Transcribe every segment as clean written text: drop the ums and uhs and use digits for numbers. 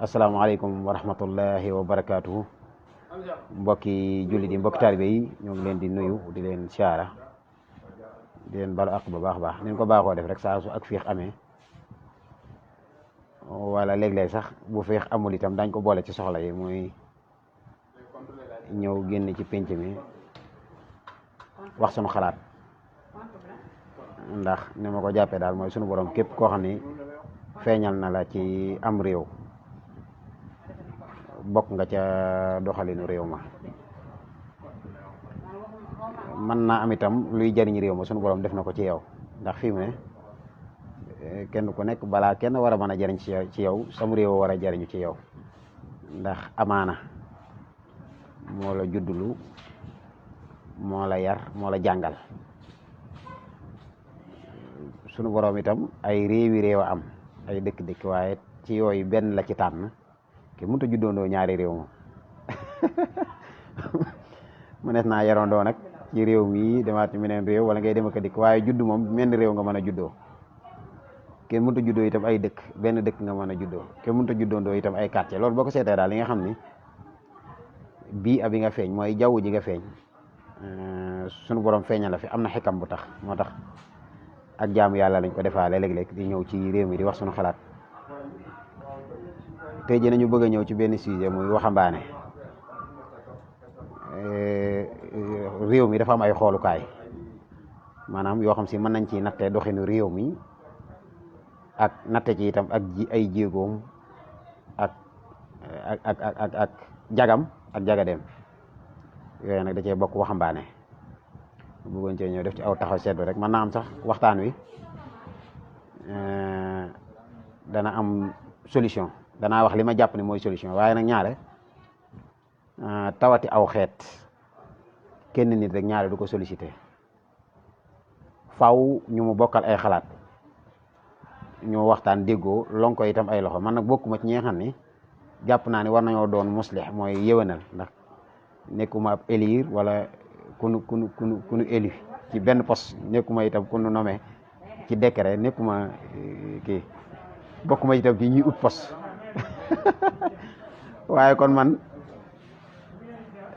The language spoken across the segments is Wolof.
asalaamaaleykum wa rahmatullahi wa barakaatuhu. mbokki jullit yi mbokki taalibe yi ñoo ngi leen di nuyu di leen siyaara di leen balu àq bu baax baax ni ñu ko baaxoo def rek saa su ak fiix amee wala léeg-léeg sax bu fiix amul itam dañ ko boole ci soxla yi muy ñëw génn ci pénc mi wax sunu xalaat ndax ni ma ko jàppee daal mooy sunu borom képp koo xam ni feeñal na la ci am réew bokk nga ca doxalinu réew ma mën naa am itam luy jariñ réew ma sunu borom def na ko ci yow ndax fi mu ne kenn ku nekk balaa kenn war a mën a jariñ ci yow sam réew war a jariñu ci yow ndax amaana moo la juddulu moo la yar moo la jàngal sunu borom itam ay réew a am ay dëkk-dëkk waaye ci yooyu benn la ci tànn ki mënut a juddoondoo ñaari réew moom mënees naa yarondoo nag ci réew mi demaat ci meneen réew wala ngay dem ak a dikk waaye judd moom menn réew nga mën a juddoo kenn mënut a juddoo itam ay dëkk benn dëkk nga mën a juddoo kenn mënut a juddoondoo itam ay quartier loolu boo ko seetee daal li nga xam ni bii abi nga feeñ mooy jaww ji nga feeñ sunu borom feeñal la fi am na xikam bu tax moo tax ak jaamu yàlla lañ ko defaale léeg-léeg di ñëw ci réew mi di wax sunu xalaat tey jii nañu bëgg a ñëw ci benn sujet muy waxambaane réew mi dafa am ay xoolukaay maanaam yoo xam si mën nañ ci nattee doxinu réew mi ak natte ci itam ak ay jéegoom ak jagam ak jagadeem yooyu nag da cee bokk waxambaane bëggoon cee ñëw def ci aw taxaw seetlu rek mën naa am sax waxtaan wi dana am solution danaa wax li ma jàpp ne mooy solution waaye nag ñaare tawati aw xeet kenn nit rek ñaare du ko sollicité faw ñu mu bokkal ay xalaat ñu waxtaan déggoo lon ko itam ay loxo man nag bokkuma ci ñi nga xam ni jàpp naa ne war nañoo doon muslih mooy yéwénal ndax nekkuma ab élire wala kunu élu ci benn poste nekkuma itam kunu nommé ci décret nekkuma kii bokkuma itam ci ñuy ut poste waaye kon man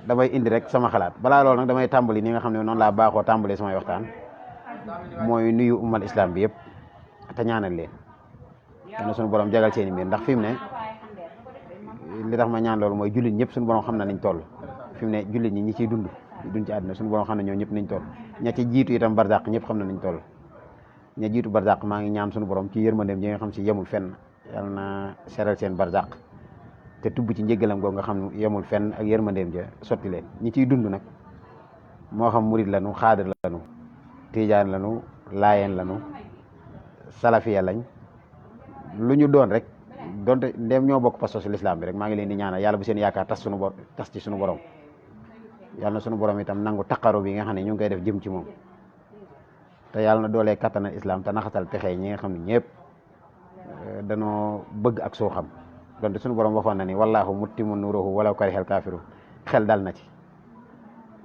damay indi rek sama xalaat balaa loolu nag damay tàmbali ni nga xam ne noonu laa baaxoo tàmbali samay waxtaan mooy nuyu ummal islam bi yëpp te ñaanal leen yal na suñu borom jagal seeni mbir ndax fi mu ne li tax ma ñaan loolu mooy jullit ñëpp suñu borom xam na niñ toll fi mu ne jullit ñi ciy dund ci àdduna suñu borom xam ne ñoo ñëpp niñ toll ña ci jiitu itam barzaq ñëpp xam na niñ toll ña jiitu barzaq maa ngi ñaan suñu borom ci yërmandeem ji nga xam si yemul fenn yal na seral seen barzaq te tubb ci njëggalam googu nga xam ne yemul fenn ak yërmandeem ja sotti leen ñi ciy dund nag moo xam murid lanu xaadir lanu tijaan lanu laayeen lanu salafiya lañ lu ñu doon rek donte ndem ñoo bokk pas-pasu lislaam bi rek maa ngi leen di ñaanal yàlla bu seen yaakaar tas ci sunu borom yàlla na sunu borom itam nangu taqaru bi nga xam ne ñu ngi koy def jëm ci moom te yàlla na doolee kattanal islam te naxatal pexe ñi nga xam ne ñëpp danoo bëgg ak soo xam donte sunu borom waxoon na ni wallaahu mutimmu nuruhu walaw karihal kaafiru xel dal na ci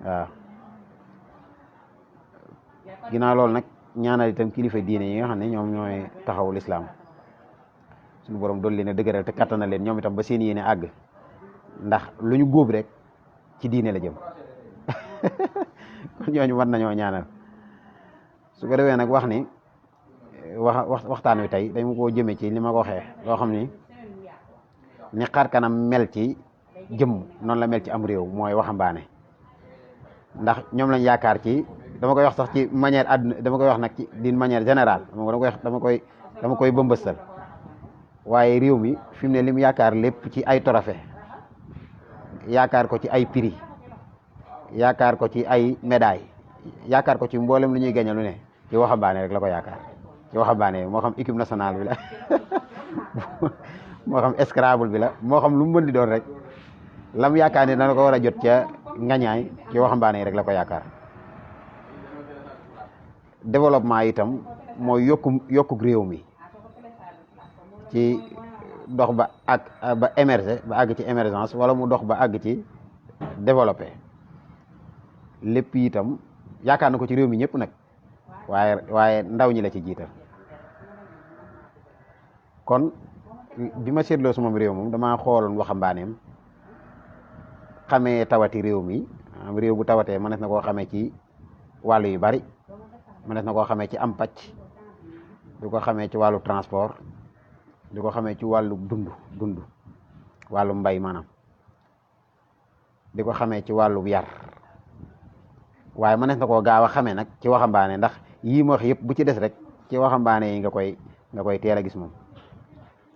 waaw ginnaaw loolu nag ñaanal itam kilifa diine yi nga xam ne ñoom ñooy taxawu lislaam suñu borom dool leen a dëgëral te kattanal leen ñoom itam ba seen yéene àgg ndax lu ñu góob rek ci diine la jëm kon ñooñu war nañoo ñaanal su ko defee nag wax ni waxtaan wi tey dañ koo jëmee ci li ma ko waxee loo xam ni xar kanam mel ci jëmm noonu la mel ci am réew mooy waxambaane ndax ñoom lañ yaakaar ci dama koy wax sax ci manière àdduna dama koy wax nag ci d'une manière générale dama koy bëmbëstal waaye réew mi fi mu ne lim yaakaar lépp ci ay trophée yaakaar ko ci ay prix yaakaar ko ci ay médaille yaakaar ko ci mboolem lu ñuy gañe lu ne ci waxambaane rek la ko yaakaar ci waxambaane moo xam équipe nationale bi la moo xam Scrabble bi la moo xam lu mu mën di doon rek lam yaakaar ne dana ko war a jot ca ngañaay ci waxambaane rek la ko yaakaar développement itam mooy yokkuk réew mi ci dox ba émerger ba àgg ci émergence wala mu dox ba àgg ci développé lépp itam yaakaar na ko ci réew mi ñëpp nag waaye ndaw ñi la ci jiital kon bi ma seetloo suma réew moom damaa xooloon waxambaaneem xamee tawati réew mi réew bu tawatee mënees na koo xamee ci wàllu yu bari mënees na koo xamee ci am pàcc di ko xamee ci wàllu transport di ko xamee ci wàllu dund wàllu mbay maanaam di ko xamee ci wàllu yar waaye mënees na koo gaaw a xamee nag ci waxambaane ndax yii ma wax yëpp bu ci des rek ci waxambaane yi nga koy teel a gis moom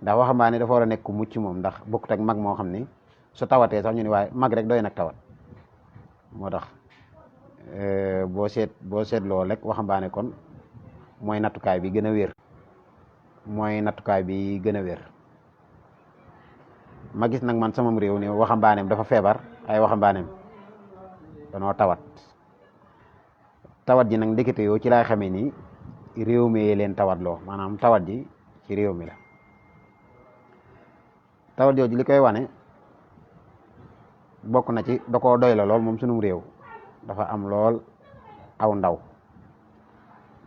ndax waxambaane dafa war a nekk ku mucc moom ndax bokkut ak mag moo xam ne su tawatee sax ñu ne waaye mag rek doy nag tawat moo tax boo seetloo rek waxambaane kon mooy nattukaay bi gën a wér ma gis nag man samam réew ni waxambaaneem dafa feebar ay waxambaaneem danoo tawat ji nag ndekete yoo ci laay xamee ni réew mi leen tawat loo maanaam tawat ji ci réew mi la tawat jooju li koy wane bokk na ci da koo doy la lool moom sunum réew dafa am lool aw ndaw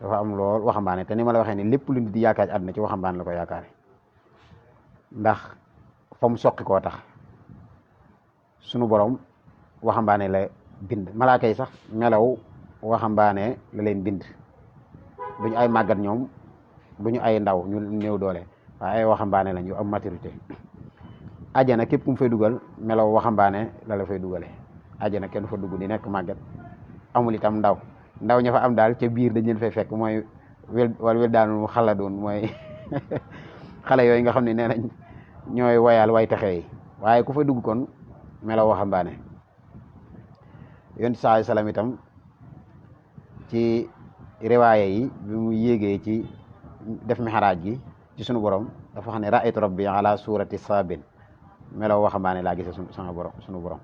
dafa am lool waxambaane te ni ma la waxee ni lépp lu nit di yaakaar ci àdduna ci waxambaane la ko yaakaare ndax fa mu soqi koo tax sunu borom waxambaane la bind malaaka yi sax melaw waxambaane la leen bind duñu ay màggat ñoom duñu ay ndaw ñu néew doole waaye ay waxambaane lañ yu am maturité ajana képp ku mu fay dugal melaw waxambaane la fay dugale ajana kenn fa dugg di nekk màggat amul itam ndaw ña fa am daal ca biir dañ leen fay fekk mooy wel daanul mu xala doon mooy xale yooyu nga xam ne nee nañ ñooy wayal way taxe yi waaye ku fa dugg kon melaw waxambaane yonent sallallahu alayhi wasallam itam ci riwaaya yi bi mu yéegee ci def mihraaj gi ci sunu borom dafa xam ne ra'aytu rabbi ala surati sabin melaw waxambaane laa gisee sunu borom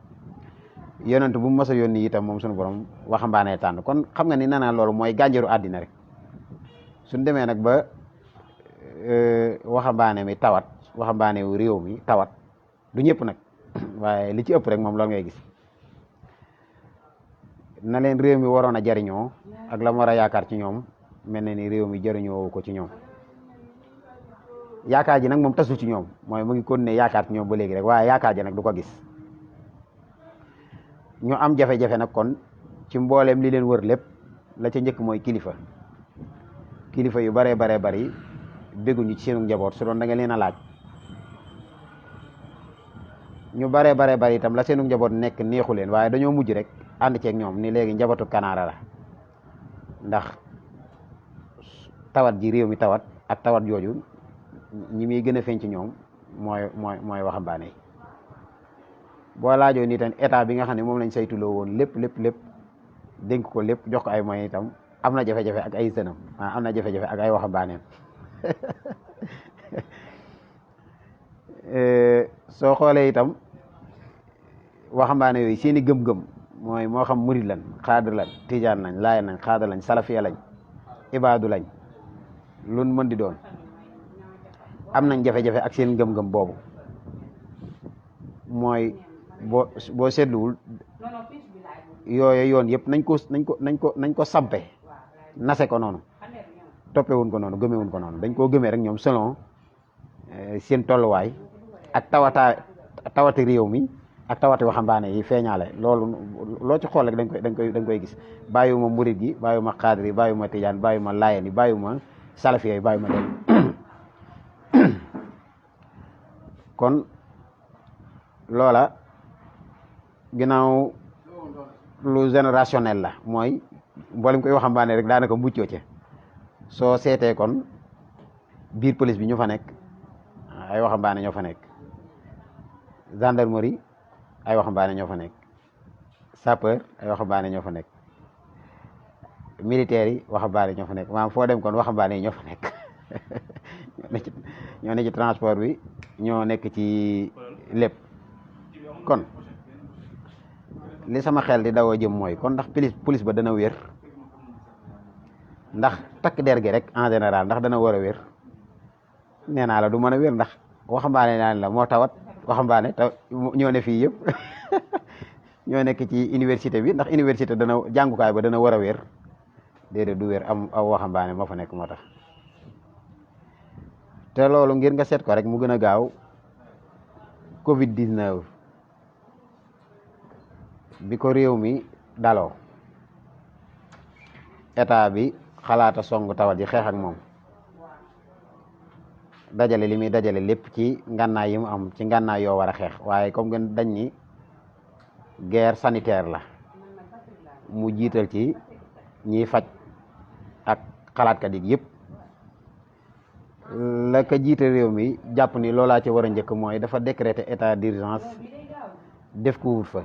yonent bu mu mës a yónni itam moom sunu borom waxambaane tànn kon xam nga ni nee naa loolu mooy gànjaru àddina rek suñ demee nag ba waxambaane mi tawat waxambaane wu réew mi tawat du ñëpp nag waaye li ci ëpp rek moom loolu ngay gis na leen réew mi waroon a jariñoo ak la mu war a yaakaar ci ñoom mel na ni réew mi jariñoo ko ci ñoom yaakaar ji nag moom tasu ci ñoom mooy mu ngi continuer yaakaar ci ñoom ba léegi rek waaye yaakaar ji nag du ko gis ñu am jafe-jafe nag kon ci mbooleem li leen wër lépp la ca njëkk mooy kilifa yu baree bari bégguñu ci seenu njaboot su doon da nga leen a laaj ñu baree bari itam la seenu njaboot nekk neexu leen waaye dañoo mujj rek ànd ceeg ñoom ni léegi njabootu kanaara la ndax tawat ji réew mi tawat ak tawat jooju ñi muy gën a feeñ ci ñoom mooy waxambaane yi boo laajoo ni tam état bi nga xam ne moom lañ saytuloo woon lépp dénk ko lépp jox ko ay moyens itam am na jafe-jafe ak ay sënam am na jafe-jafe ak ay waxambaaneem soo xoolee itam waxambaane yooyu seeni gëm-gëm mooy moo xam murid lañ xaadir lañ tijaan lañ laay lañ xaadar lañ salafiya lañ ibaadu lañ lun mën di doon am nañ jafe-jafe ak seen gëm-gëm boobu mooy boo seetluwul yooyu yoon yëpp nañ ko sampe nase ko noonu toppewuñ ko noonu gëmewuñ ko noonu dañ koo gëmee rek ñoom selon seen tolluwaay ak tawati réew mi ak tawati waxambaane yi feeñaale loolu loo ci xool rek dañ koy gis bàyyiwuma murid yi bàyyiwuma xaadir yi bàyyiwuma tijaan bàyyiwuma laayeen yi bàyyiwuma salafiya yi bàyyiwuma leen kon loola ginnaaw lu générationnel la mooy mboolem koy waxambaane rek daanaka muccoo ca soo seetee kon biir police bi ñu fa nekk ay waxambaane ñoo fa nekk gendarmerie ay waxambaane ñoo fa nekk sapeur ay waxambaane ñoo fa nekk militaires yi waxambaane ñoo fa nekk maanaam foo dem kon waxambaane yi ñoo fa nekk ñoo nekk ci transport bi ñoo nekk ci lépp kon li sama xel di daw a jëm mooy kon ndax police ba dana wér ndax takk der gi rek en général ndax dana war a wér nee naa la du mën a wér ndax waxambaane naan la moo tawat waxambaane ñoo ne fii yëpp ñoo nekk ci université bi ndax université dana jàngukaay ba dana war a wér déedéet du wér am aw waxambaane moo fa nekk moo tax te loolu ngir nga seet ko rek mu gën a gaaw Covid 19 bi ko réew mi daloo état bi xalaata song tawat ji xeex ak moom dajale li muy dajale lépp ci ngànnaay yi mu am ci ngànnaay yoo war a xeex waaye comme ngeen dañ ni guerre sanitaire la mu jiital ci ñiy faj ak xalaatkat yi yëpp la ko jiite réew mi jàpp ni loolaa ci war a njëkk mooy dafa décréter état d'urgence def couvre-feu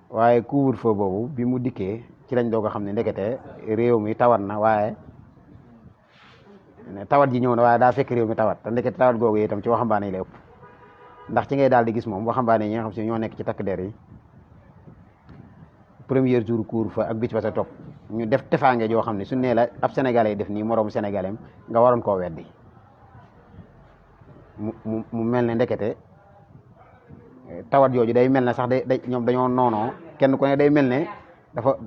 waaye couvre-feu boobu bi mu dikkee ci lañ doog a xam ne ndekete réew mi tawat na waaye tawat ji ñëw na waaye daa fekk réew mi tawat te ndekete tawat googu itam ci waxambaane yi la ëpp ndax ci ngay daal di gis moom waxambaane yi nga xam si ñoo nekk ci takk der yi premier jour couvre-feu ak bis ba sa topp ñu def tefaange joo xam ne su nee la ab sénégalais def nii moroomu sénégalais nga waroon koo weddi mu mel ne ndekete tawat jooju day mel ne sax day ñoom dañoo noonoo kenn ku ne day mel ne dafa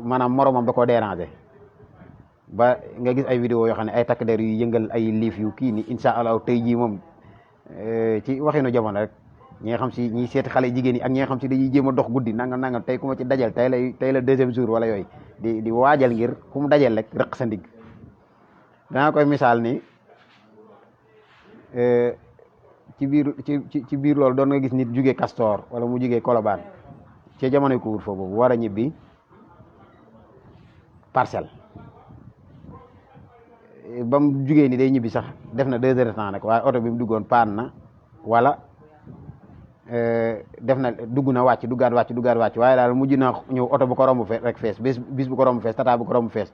maanaam moromam da koo déranger ba nga gis ay vidéo yoo xam ne ay takk der yu yëngal ay liif yu kii ni incha allah tey jii moom ci waxinu jamono rek ñi nga xam si ñi seeti xale jigéen yi ak ñi nga xam si dañuy jéem a dox guddi nangam tey ku ma ci dajal tey la deuxième jour wala yooyu di waajal ngir ku mu dajal rek rëq sa ndigg danaa koy misaal ni ci biir loolu doon nga gis nit jugee Castor wala mu jugee Colobane ci jamonoy couvre-feu boobu war a ñibbi Parcelles ba mu jugee ni day ñibbi sax def na 2 heures de temps nag waaye oto bi mu duggoon paan na wala def na dugg na wàcc duggaat wàcc waaye daal mujj na ñëw oto bu ko romb rek fees bis bu ko romb fees tata bu ko romb fees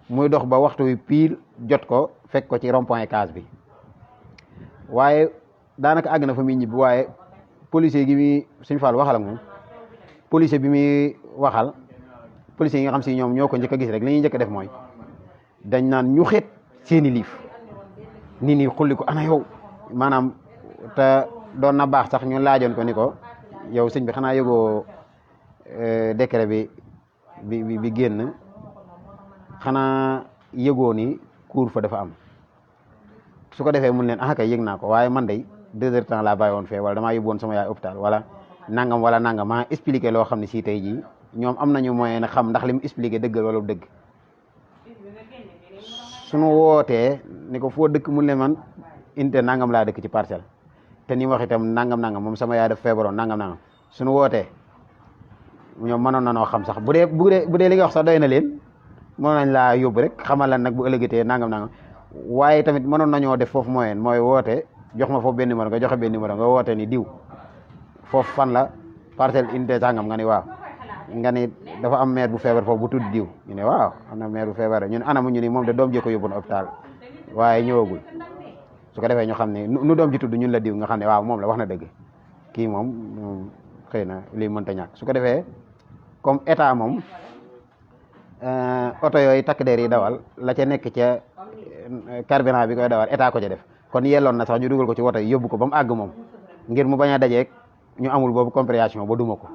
muy dox ba waxtu wi pile jot ko fekk ko ci rond-point case bi waaye daanaka àgg na fa muy ñibbi waaye policier gi muy suñu Fall waxal ak moom policier bi muy waxal policier yi nga xam si ñoom ñoo ko njëkk a gis rek li ñuy njëkk a def mooy dañ naan ñu xeet seeni liif nit ñi xulli ko ana yow maanaam te doon na baax sax ñu laajoon ko ni ko yow sëñ bi xanaa yëgoo décret bi génn xanaa yëgoo ni couvre-feu dafa am su ko defee mun leen ah kay yëg naa ko waaye man day 2 heures de temps laa bàyyi woon fee wala damaa yóbbu woon sama yaay hôpital wala nangam maa expliqué loo xam ne si tey jii ñoom am nañu moyen na xam ndax li mu expliqué dëggal wala dëgg suñu wootee ni ko foo dëkk mun leen man inte nangam laa dëkk ci parcelle te ni wax itam nangam moom sama yaay daf feebaroon nangam suñu wootee ñoom mënoon na noo xam sax bu dee li nga wax sax doy na leen mënoon nañ laa yóbbu rek xamal lan nag bu ëllëgatee nangam waaye tamit mënoon nañoo def foofu moyen mooy woote jox ma foofu benn numéro nga joxe benn numéro nga woote ni diw foofu fan la parcelle unité sangam nga ni waaw nga ni dafa am maire bu feebar foofu bu tudd diw ñu ne waaw am na maire bu feebar ñun anamu ñu ni moom de doom ji ko yóbbu hôpital waaye ñëwagul su ko defee ñu xam ne nu doom ji tudd ñun la diw nga xam ne waaw moom la wax na dëgg kii moom xëy na lii mënta ñàkk su ko defee comme état moom oto yooyu takk der yi dawal la ca nekk ca carburant bi koy dawal état ko ca def kon yelloon na sax ñu dugal ko ci woto yi yóbbu ko ba mu àgg moom ngir mu bañ a dajeeg ñu amul boobu compréhension ba duma ko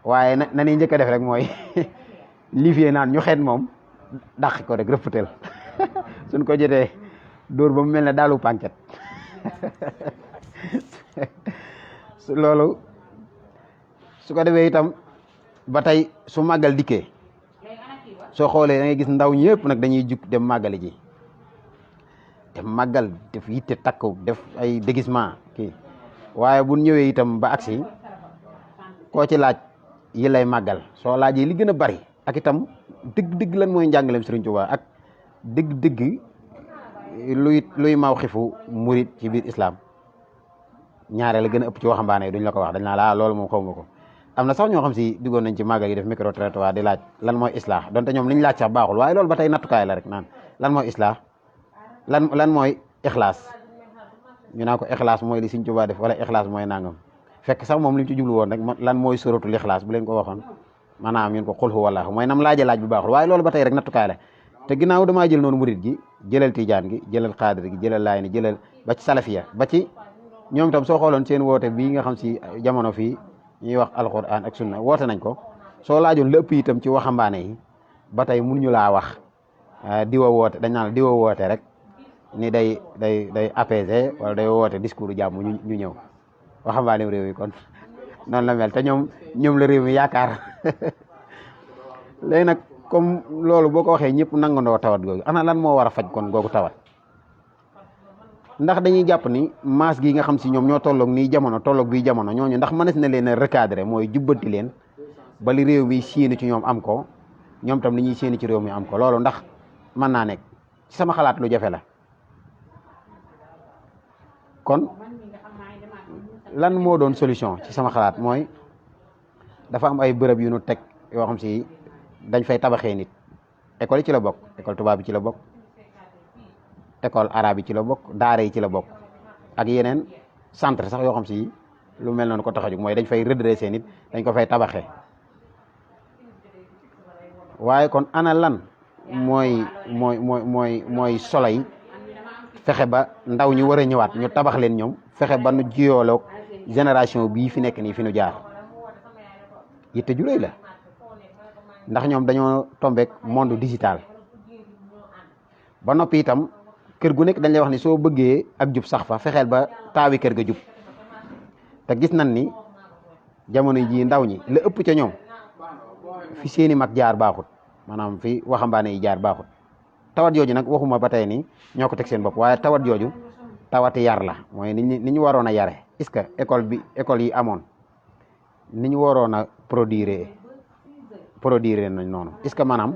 waaye na ni njëkk a def rek mooy liifee naan ñu xeet moom dàq ko rek rëppatal suñ ko jotee dóor ba mu mel ne daalu pànket loolu su ko defee itam ba tey su màggal dikkee soo xoolee da ngay gis ndaw ñëpp nag dañuy jug dem màggali ji dem màggal def yitte takku def ay déguisement kii waaye bu ñëwee itam ba agsi koo ci laaj yi lay màggal soo laajee li gën a bari ak itam dëgg-dëgg lan mooy njàngaleem Sëriñ Tuubaa ak dëgg-dëgg luy maw xifu murit ci biir islam ñaare la gën a ëpp ci waxambaane yi duñ la ko wax dañ naa la loolu moom xaw ma ko am na sax ñoo xam si duggoon nañ ci màggal yi def micro trottoir di laaj lan mooy islah donte ñoom li ñu laaj sax baaxul waaye loolu ba tey nattukaay la rek naan lan mooy islah lan mooy ixlaas ñu naa ko ixlaas mooy li Sëriñ Tuubaa def wala ixlaas mooy nangam fekk sax moom li mu ci jublu woon rek lan mooy suratul ixlaas bu leen ko waxoon maanaam ñun ko xul hu wallaahu mooy nam laaje laaj bu baaxul waaye loolu ba tey rek nattukaay la te ginnaaw damaa jël noonu murit gi jëlal tijaan gi jëlal xaadir gi jëlal laay ni jëlal ba ci salafiya ba ci ñoom itam soo xooloon seen woote bii nga xam si jamono fii ñuy wax alquran ak sunna woote nañ ko soo laajoon lépp itam ci waxambaane yi ba tey mënuñu laa wax diwa woote dañ naan diwa woote rek ni day apaiser wala day woote discours jàmm ñu ñëw waxambaane réew mi kon noonu la mel te ñoom la réew mi yaakaar léegi nag comme loolu boo ko waxee ñëpp nangandoo tawat googu ana lan moo war a faj kon googu tawat ndax dañuy jàpp ni maas gi nga xam si ñoom ñoo tolloog nii jamono tolloog bii jamono ñooñu ndax mënees na leen a recadrer mooy jubbanti leen ba li réew mi séenu ci ñoom am ko ñoom tam li ñuy séenu ci réew mi am ko loolu ndax mën naa nekk ci sama xalaat lu jafe la kon lan moo doon solution ci sama xalaat mooy dafa am ay bërëb yu nu teg yoo xam si dañ fay tabaxee nit école yi ci la bokk école tubaab bi ci la bokk école arabe yi ci la bokk daara yi ci la bokk ak yeneen centre sax yoo xam si lu mel noonu ko tax a jóg mooy dañ fay redresser nit dañ ko fay tabaxee waaye kon ana lan mooy solo yi fexe ba ndaw ñi war a ñëwaat ñu tabax leen ñoom fexe ba nu jiyooloog génération bii fi nekk nii fi nu jaar yitte ju rëy la ndax ñoom dañoo tombeek monde digital ba noppi itam kër gu nekk dañ lay wax ni soo bëggee ak jub sax fa fexeel ba taawi kër ga jub te gis nañ ni jamono ji ndaw ñi la ëpp ca ñoom fi seeni mag jaar baaxut maanaam fi waxambaane yi jaar baaxut tawat jooju nag waxuma ba tey ni ñoo ko teg seen bopp waaye tawat jooju tawati yar la mooy ni ñu waroon a yare est-ce que école yi amoon ni ñu waroon a produire nañ noonu est-ce que maanaam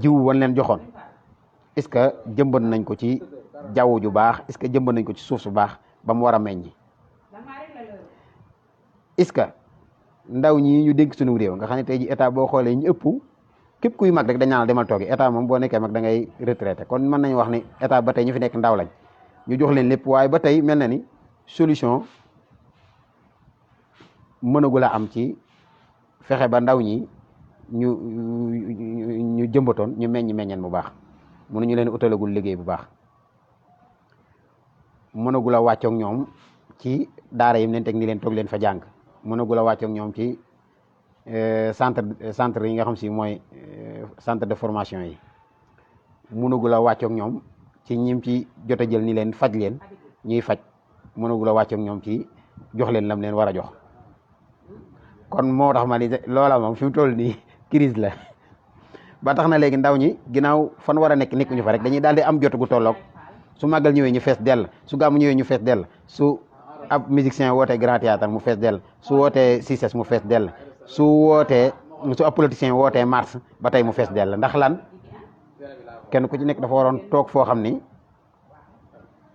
jiw wan leen joxoon est-ce que jëmbat nañ ko ci jaww ju baax est-ce que jëmbat nañ ko ci suuf su baax ba mu war a meññ est-ce que ndaw ñi ñu dégg suñu réew nga xam ne tey ji état boo xoolee ñu ëpp képp kuy mag rek dañ naan demal toogi état moom boo nekkee mag da ngay retraité kon mën nañu wax ni état ba tey ñu fi nekk ndaw lañ ñu jox leen lépp waaye ba tey mel na ni solution mënagul a am ci fexe ba ndaw ñi ñu jëmbatoon ñu meññeen bu baax mënuñu leen utalagul liggéey bu baax mënagul a wàccoog ñoom ci daara yi mu leen teg ni leen toog leen fa jàng mënagul a wàccoog ñoom ci centre yi nga xam si mooy centre de formation yi mënagul a wàccoog ñoom ci ñim ci jot a jël ni leen faj leen ñuy faj mënagul a wàccoog ñoom ci jox leen lam leen war a jox kon moo tax ma ni loola moom fi mu toll nii crise la ba tax na léegi ndaw ñi ginnaaw fan war a nekkuñu fa rek dañuy daal di am jot gu tolloog su màggal ñëwee ñu fees dell su gàmmu ñëwee ñu fees dell su ab musicien wootee grand théâtre mu fees dell su wootee CICES mu fees dell su ab politicien wootee mars ba tey mu fees dell ndax lan kenn ku ci nekk dafa waroon toog foo xam ni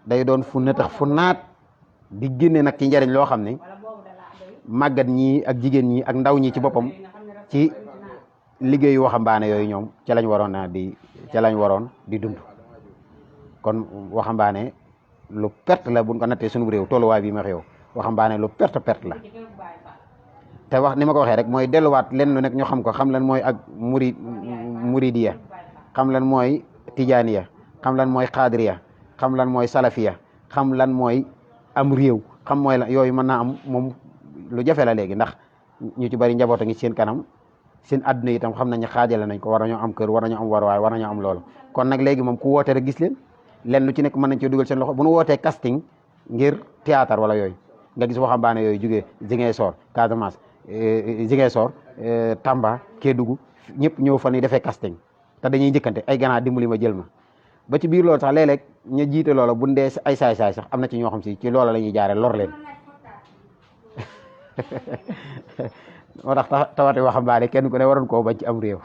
day doon fu nëtax fu naat di génne nag ci njariñ loo xam ni màggat ñi ak jigéen ñi ak ndaw ñi ci boppam ci liggéeyu waxambaane yooyu ñoom ca lañ waroon di dund kon waxambaane lu perte la buñ ko nattee suñu réew tolluwaay bi ma xew waxambaane lu perte la te wax ni ma ko waxee rek mooy delluwaat leen lu nekk ñu xam ko xam lan mooy ak muridiya xam lan mooy tijaaniya xam lan mooy xaadiriya xam lan mooy salafiya xam lan mooy am réew xam mooy la yooyu mën naa am moom lu jafe la léegi ndax ñu ci bari njaboot a ngi seen kanam seen àdduna itam xam nañ ne xaajale nañ ko war nañoo am kër war nañoo am waruwaay war nañoo am loolu kon nag léegi moom ku woote rek gis leen lenn lu ci nekk mën nañ cee dugal seen loxo bu nu wootee casting ngir théâtre wala yooyu nga gis waxambaane yooyu jógee Ziguinchor Casamance Ziguinchor Tamba Kédougou ñëpp ñëw fa ni defee casting te dañuy njëkkante ay gannaaw dimbali ma jël ma ba ci biir loolu sax léeg-léeg ña jiite loola bu ndee ay saay-saay sax am na ci ñoo xam si ci loola la ñuy jaare lor leen moo tax tawati waxambaane kenn ku ne waroon koo bañ ci am réew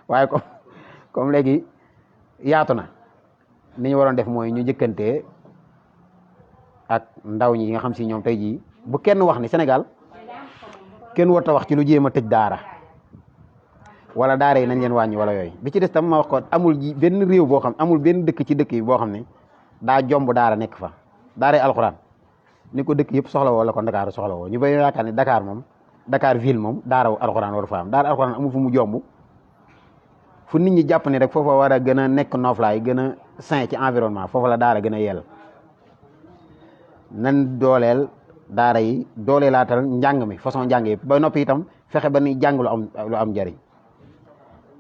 waaye comme léegi yaatu na ni ñu waroon def mooy ñu njëkkantee ak ndaw ñi nga xam si ñoom tey jii bu kenn wax ni Sénégal kenn warta wax ci lu jéem a tëj daara wala daara yi nañ leen wàññi wala yooyu bi ci des tam ma wax ko amul benn réew boo xam amul benn dëkk ci dëkk yi boo xam ne daa jomb daara nekk fa daara yi alxuraan ni ko dëkk yëpp soxla woo la ko Dakar soxla woo ñu bay yaakaar ne Dakar ville moom daara alxuraan waru fa am daara alxuraan amul fu mu jomb fu nit ñi jàpp ni rek foofa war a gën a nekk noflaay gën a sain ci environnement foofa la daara gën a yell nan dooleel daara yi dooleelaatal njàng mi façon njàng yi ba noppi itam fexe ba ni jàng lu am njariñ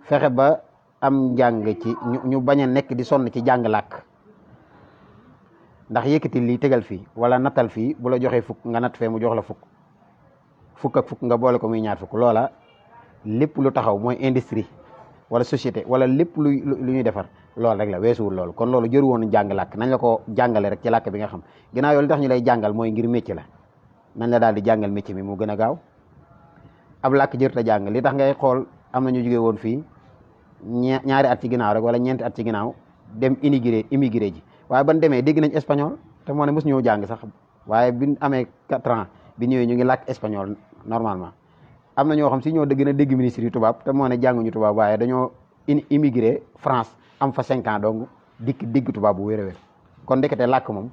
fexe ba am njàng ci ñu bañ a nekk di sonn ci jàng làkk ndax yëkkati lii tegal fii wala nattal fii bu la joxee fukk nga natt fee mu jox la fukk ak fukk nga boole ko muy ñaar fukk loola lépp lu taxaw mooy industrie wala société wala lépp lu ñuy defar loolu rek la weesuwul loolu kon loolu jëru woon jàng làkk nañ la ko jàngale rek ci làkk bi nga xam ginnaaw yow li tax ñu lay jàngal mooy ngir métier la nañ la daal di jàngal métier mi mu gën a gaaw ab làkk jër ta jàng li tax ngay xool am na ñu jógee woon fii ñaari at ci ginnaaw rek wala ñeenti at ci ginnaaw dem immigré ji waaye ban demee dégg nañ espagnol te moo ne mos ñëw jàng sax waaye bi amee 4 ans bi ñëwee ñu ngi làkk espagnol normalement am na ñoo xam si ñoo gën a dégg ministre yu tubaab te moo ne jànguñu tubaab waaye dañoo immigré France am fa 5 ans donc dégg tubaab bu wér a wér kon ndekete làkk moom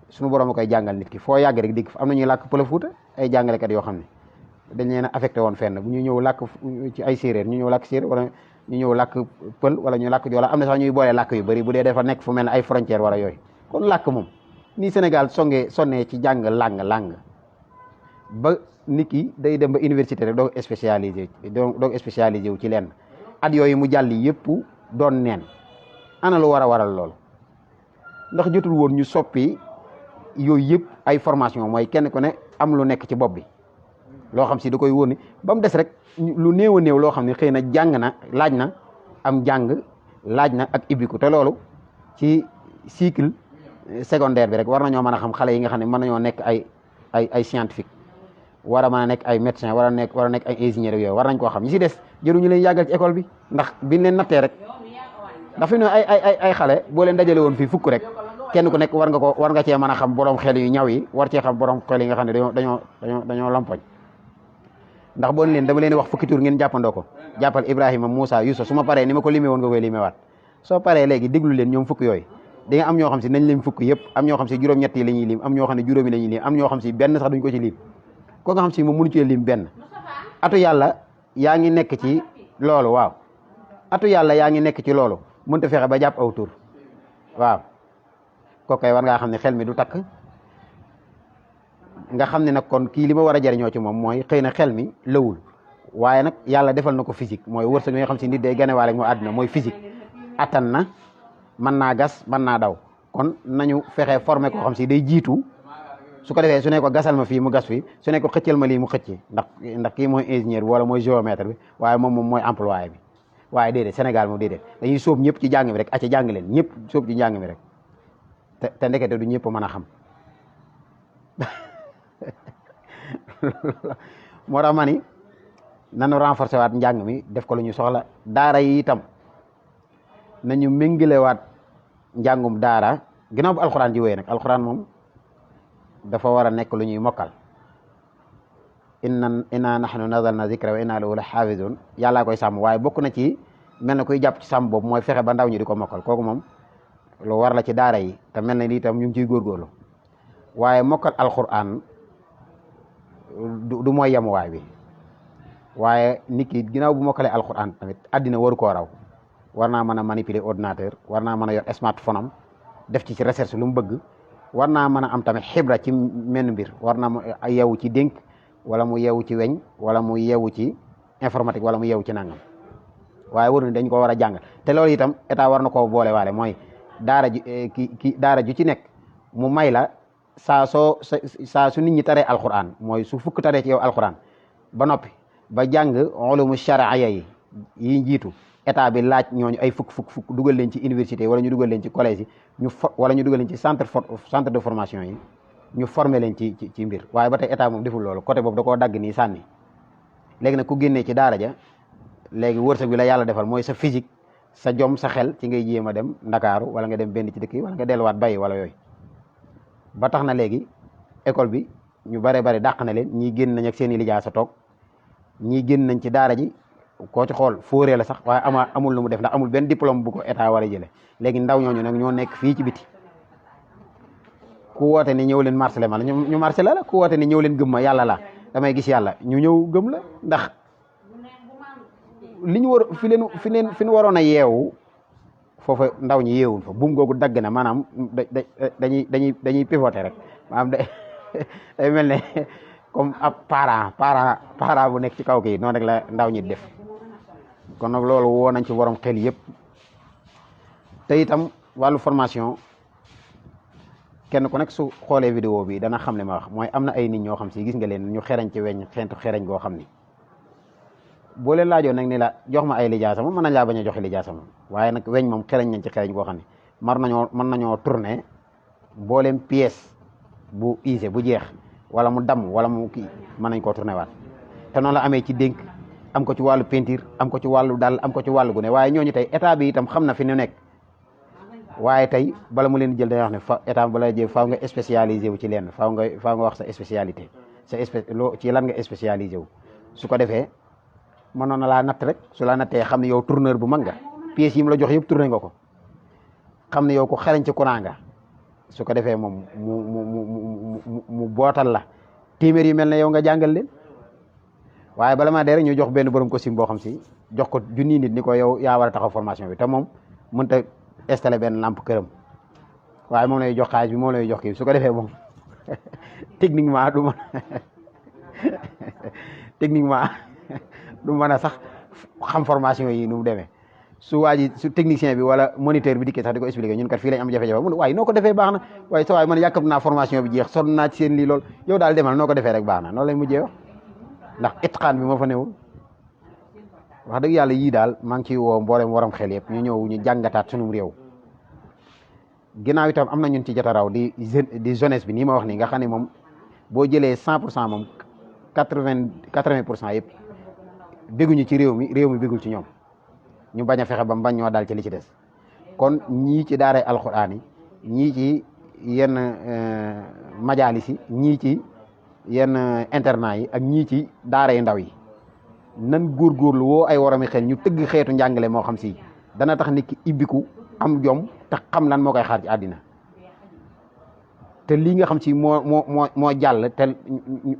suñu borom a koy jàngal nit ki foo yàgg rek dégg fa am na ñuy làkk pël Fuuta ay jàngalekat yoo xam ne dañ leen a affecté woon fenn bu ñu ñëw làkk ci ay séeréer ñu ñëw làkk séeréer wala ñu ñëw làkk pël wala ñu làkk joola am na sax ñuy boole làkk yu bëri bu dee dafa nekk fu mel ne ay frontière wala yooyu kon làkk moom nii Sénégal sonnee ci jàng làng ba nit ki day dem ba université rek doog spécialisé wu ci lenn at yooyu mu jàll yëpp doon neen ana lu war a waral lool ndax jotul woon ñu soppi yooyu yëpp ay formation mooy kenn ku ne am lu nekk ci bopp bi loo xam si da koy wóor ni ba mu des rek lu néew a néew loo xam ne xëy na jàng na laaj na am jàng laaj na ak ibiku te loolu ci cycle secondaire bi rek war nañoo mën a xam xale yi nga xam ne mën nañoo nekk ay scientifique war a mën a nekk ay médecin war a nekk ay ingénieur yooyu war nañ koo xam ñi si des jëruñu leen yàggal ci école bi ndax biñ leen nattee rek ndax fi ne ay xale boo leen dajale woon fii fukk rek kenn ku nekk war nga cee mën a xam borom xel yu ñaw yi war cee xam borom xel yi nga xam ne dañoo lompoñ ndax boo leen dama leen wax fukki tur ngeen jàppandoo ko jàppal Ibrahima Moussa Youssou su ma paree ni ma ko limee woon nga koy limee waat soo paree léegi déglu leen ñoom fukk yooyu di nga am ñoo xam si nañ lim fukk yëpp am ñoo xam si juróom-ñett yi la ñuy lim am ñoo xam ne juróomi la ñuy lim am ñoo xam si benn sax duñ ko ci lim ko nga xam si moom mënu cee lim benn atu yàlla yaa ngi nekk ci loolu waaw atu yàlla yaa ngi nekk ci loolu mënta fexe ba jàpp aw tur waaw kooku kay war ngaa xam ne xel mi du takk nga xam ne nag kon kii li ma war a jariñoo ci moom mooy xëy na xel mi lëwul waaye nag yàlla defal na ko physique mooy wërsëg nga xam si nit day ganewaale moo àdduna mooy physique attan na mën naa gas mën naa daw kon nañu fexe formé koo xam si day jiitu su ko defee su ne ko gasal ma fii mu gas fii su ne ko xëccal ma lii mu xëcc ndax kii mooy ingénieur bi wala mooy géomètre bi waaye moom mooy employé bi waaye déedéet Sénégal moom déedéet dañuy sóob ñëpp ci jàng mi rek acca jàng leen ñëpp sóob ci jàng mi rek te ndekete du ñëpp mën a xam moo tax ma ni nanu renforcer waat njàng mi def ko lu ñu soxla daara yi itam nañu méngalewaat njàngum daara ginnaaw bu alxuraan ji wéy nag alxuraan moom dafa war a nekk lu ñuy mokkal inna nahnu nazalna zikra wa inna lahu la xaafizun yàllaa koy sàmm waaye bokk na ci mel na kuy jàpp ci sàmm boobu mooy fexe ba ndaw ñi di ko mokkal kooku moom lu war la ci daara yi te mel na ni itam ñu ngi ciy góorgóorlu waaye mokkal alxuraan du mooy yemuwaay bi waaye nit ki ginnaaw bu mokkalee alxuraan tamit addina waru koo raw war naa mën a manipuler ordinateur war naa mën a yor smartphone am def ci recherche lu mu bëgg war naa mën a am tamit xibra ci menn mbir war naa a yeewu ci dénk wala mu yeewu ci weñ wala mu yeewu ci informatique wala mu yeewu ci nangam waaye waru ni dañ ko war a jàngal te loolu itam état war na koo boole waale mooy daara ji daara ju ci nekk mu may la saa su nit ñi taree alquran mooy su fukk taree ci yow alquran ba noppi ba jàng ulumu sharia yi njiitu état bi laaj ñooñu ay fukk dugal leen ci université wala ñu dugal leen ci collège yi wala ñu dugal leen ci centre de formation yi ñu former leen ci mbir waaye ba tey état moom deful loolu côté boobu da koo dagg nii sànni léegi nag ku génnee ci daara ja léegi wërsëg bi la yàlla defal mooy sa physique sa jom sa xel ci ngay jéem a dem Ndakaaru wala nga dem benn ci dëkk yi wala nga delluwaat bayi wala yooyu ba tax na léegi école bi ñu bare dàq na leen ñii génn nañ ak seen i lijaa sa toog ñii génn nañ ci daara ji koo ci xool fóoree la sax waaye amul lu mu def ndax amul benn diplôme bu ko état war a jële léegi ndaw ñooñu nag ñoo nekk fii ci biti ku woote ni ñëw leen marché la ma la ñu marché la ku woote ni ñëw leen gëm ma yàlla la damay gis yàlla ñu ñëw gëm la ndax li ñu war fi ñu waroon a yeewu foofa ndaw ñi yeewul fa buum googu dagg na maanaam dañuy pivoter rek maanaam day mel ne comme ab parent bu nekk ci kaw kii noonu rek la ndaw ñi def kon nag loolu woo nañ ci borom xel yëpp te itam wàllu formation kenn ku nekk su xoolee vidéo bi dana xam ne ma wax mooy am na ay nit ñoo xam si gis nga leen ñu xereñ ci weñ xeentu xereñ goo xam ni boo leen laajoon nag ni la jox ma ay lijaasa moom mën nañ laa bañ a joxe lijaasa moom waaye nag weñ moom xereñ nañ ci xereñ goo xam ne mën nañoo tourner mbooleem pièce bu usé bu jeex wala mu damm wala mu kii mën nañ koo tourner waat te noonu la amee ci dénk am ko ci wàllu peinture am ko ci wàllu dal am ko ci wàllu gune waaye ñooñu tey état bi itam xam na fi ñu nekk waaye tey bala mu leen jël day wax ne état bala jël faaw nga spécialisé wu ci leen faaw nga wax sa spécialité ci lan nga spécialisé wu su ko defee mënoon na laa natt rek su la nattee xam ne yow tourneur bu mag nga pièces yi mu la jox yëpp tourné nga ko xam ne yow ko xarañ ci courant nga su ko defee moom mu bootal la téeméer yi mel ne yow nga jàngal leen waaye bala maa dee rek ñu jox benn borom costume boo xam si jox ko junni nit ni ko yow yaa war a taxaw formation bi te moom mënta installé benn lampe këram waaye moom lay jox xaalis bi moom lay jox kii su ko defee moom techniquement du mën a sax xam formation yi nu mu demee su technicien bi wala moniteur bi dikkee sax di ko expliqué ñun kat fii lañ am jafe-jafe mu ne waaye noo ko defee baax na waaye sa waay man yàkkamti naa formation bi jeex sonn naa ci seen lii lool yow daal demal noo ko defee rek baax na noonu lay mujjee wax ndax itqaan bi moo fa newul wax dëgg yàlla yii daal maa ngi ciy woo mboolem waram xel yëpp ñu ñëw ñu jàngataat sunum réew ginnaaw itam am na ñun ci jot a raw di jeunesse bi nii ma wax nii nga xam ne moom boo jëlee 100% moom 80% yëpp bégguñu ci réew mi béggul ci ñoom ñu bañ a fexe ba bañ ñoo daal ci li ci des kon ñii ci daaray alxuraan yi ñii ci yenn majaalis yi ñii ci yenn internat yi ak ñii ci daaray ndaw yi nan góorgóorlu woo ay warami xel ñu tëgg xeetu njàngale moo xam si dana tax nit ki ibbiku am jom te xam lan moo koy xaar ci àddina te lii nga xam si moo jàll te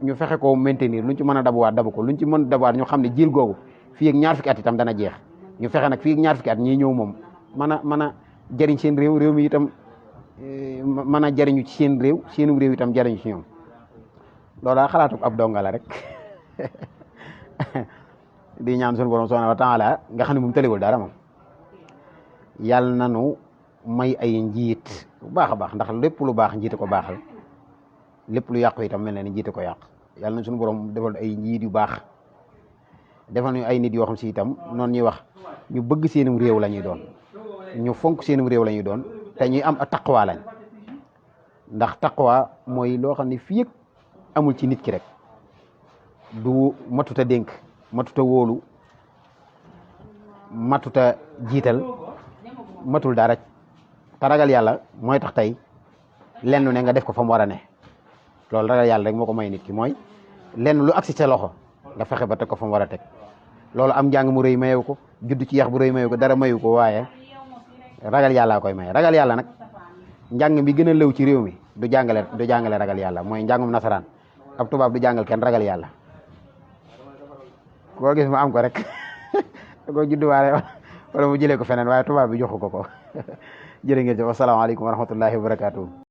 ñu fexe ko maintenir luñ ci mën a dabuwaat dabu ko luñ ci mën a dabuwaat ñu xam ne jil googu fii ak ñaar fukki at itam dana jeex ñu fexe nag fii ak ñaar fukki at ñii ñëw moom mën a jëriñ seen réew mi itam mën a jëriñu ci seen réew itam jëriñu ci ñoom loolu daal xalaatu ab donga la rek di ñaan suñu borom subhanahu wa taala nga xam ne moom tëliwul dara moom yàlla nanu may ay njiit bu baax a baax ndax lépp lu baax njiite ko baaxal lépp lu yàqu itam mel na ni njiite ko yàq yàlla na suñu borom defal ay njiit yu baax defal ñu ay nit yoo xam si itam noonu ñuy wax ñu bëgg seenum réew la ñuy doon ñu fonk seenum réew la ñuy doon te ñuy am taqwa lañ ndax taqwa mooy loo xam ne fii yëg amul ci nit ki rek du matuta dénk matuta wóolu matuta jiital matul dara te ragal yàlla mooy tax tey lenn ne nga def ko fa mu war a ne loolu ragal yàlla rek moo ko may nit ki mooy lenn lu agsi sa loxo nga fexe ba teg ko fa mu war a teg loolu am njàng mu rëy mayewu ko judd ci yax bu rëy mayewu ko dara mayu ko waaye ragal yàlla koy maye ragal yàlla nag njàng bi gën a lëw ci réew mi du jàngale ragal yàlla mooy njàngum nasaraan ab tubaab du jàngal kenn ragal yàlla koo gis mu am ko rek da ko judduwaale wala mu jëlee ko feneen waaye tubaab bi joxu ko jërë ngeen jëf asalaamaaleykum wa rahmatullahi wa barakaatuhu